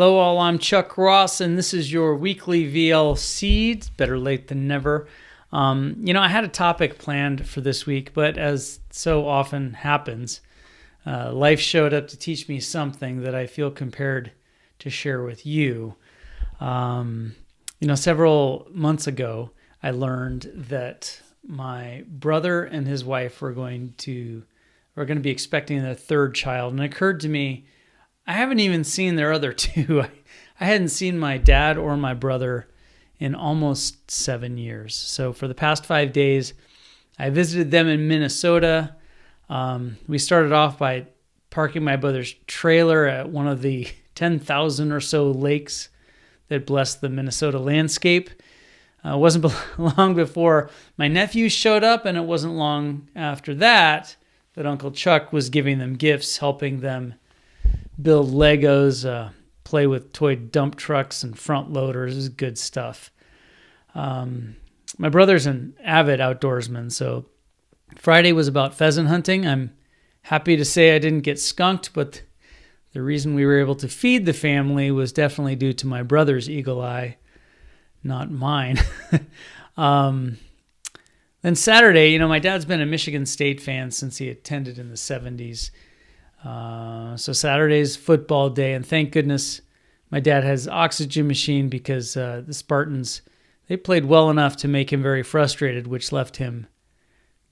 Hello all, I'm Chuck Ross, and this is your weekly VLCeed. Better late than never. I had a topic planned for this week, but as so often happens, life showed up to teach me something that I feel compelled to share with you. Several months ago, I learned that my brother and his wife were going to be expecting their third child, and it occurred to me, I haven't even seen their other two. I hadn't seen my dad or my brother in almost 7 years. So for the past 5 days, I visited them in Minnesota. We started off by parking my brother's trailer at one of the 10,000 or so lakes that bless the Minnesota landscape. It wasn't long before my nephews showed up, and it wasn't long after that Uncle Chuck was giving them gifts, helping them build Legos, play with toy dump trucks and front loaders. Is good stuff. My brother's an avid outdoorsman, so Friday was about pheasant hunting. I'm happy to say I didn't get skunked, but the reason we were able to feed the family was definitely due to my brother's eagle eye, not mine. Then Saturday, my dad's been a Michigan State fan since he attended in the 70s. So Saturday's football day, and thank goodness my dad has an oxygen machine because the Spartans, they played well enough to make him very frustrated, which left him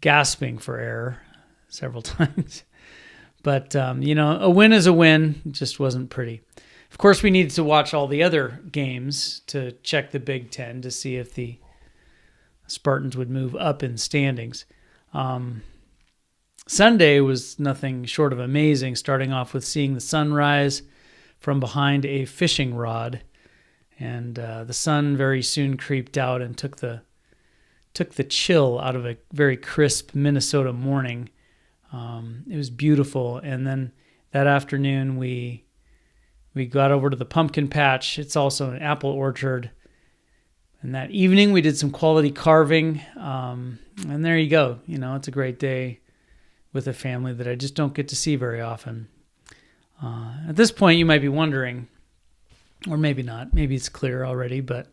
gasping for air several times. But, a win is a win. It just wasn't pretty. Of course, we needed to watch all the other games to check the Big Ten to see if the Spartans would move up in standings. Sunday was nothing short of amazing, starting off with seeing the sunrise from behind a fishing rod. And the sun very soon creeped out and took the chill out of a very crisp Minnesota morning. It was beautiful. And then that afternoon, we got over to the pumpkin patch. It's also an apple orchard. And that evening, we did some quality carving. And there you go. It's a great day with a family that I just don't get to see very often. At this point, you might be wondering, or maybe not, maybe it's clear already, but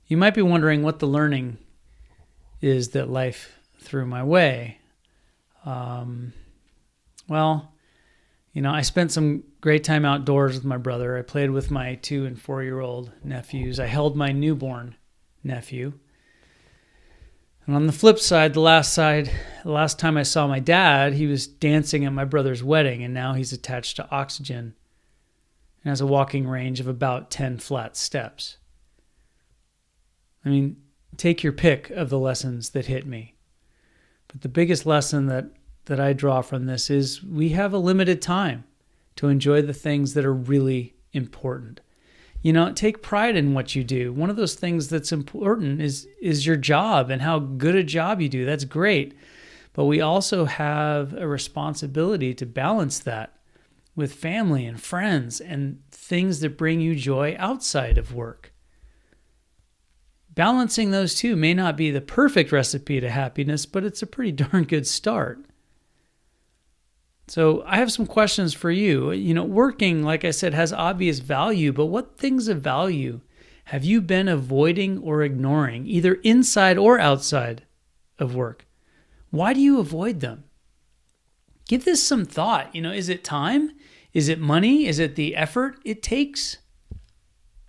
you might be wondering what the learning is that life threw my way. I spent some great time outdoors with my brother. I played with my 2 and 4-year-old nephews. I held my newborn nephew. And on the flip side, the last time I saw my dad, he was dancing at my brother's wedding, and now he's attached to oxygen and has a walking range of about 10 flat steps. I mean, take your pick of the lessons that hit me. But the biggest lesson that I draw from this is we have a limited time to enjoy the things that are really important. Take pride in what you do. One of those things that's important is your job and how good a job you do. That's great. But we also have a responsibility to balance that with family and friends and things that bring you joy outside of work. Balancing those two may not be the perfect recipe to happiness, but it's a pretty darn good start. So I have some questions for you. Working, like I said, has obvious value, but what things of value have you been avoiding or ignoring, either inside or outside of work? Why do you avoid them? Give this some thought. Is it time? Is it money? Is it the effort it takes?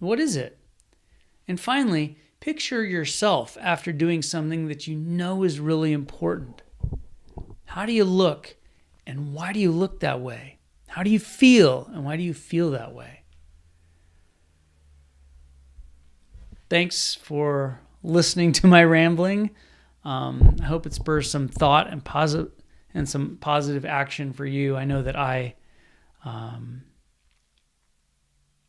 What is it? And finally, picture yourself after doing something that you know is really important. How do you look? And why do you look that way? How do you feel? And why do you feel that way? Thanks for listening to my rambling. I hope it spurs some thought and some positive action for you. I know that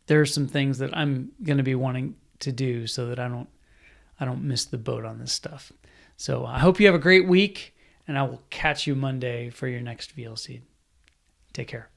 there are some things that I'm going to be wanting to do so that I don't miss the boat on this stuff. So I hope you have a great week. And I will catch you Monday for your next VLCeed. Take care.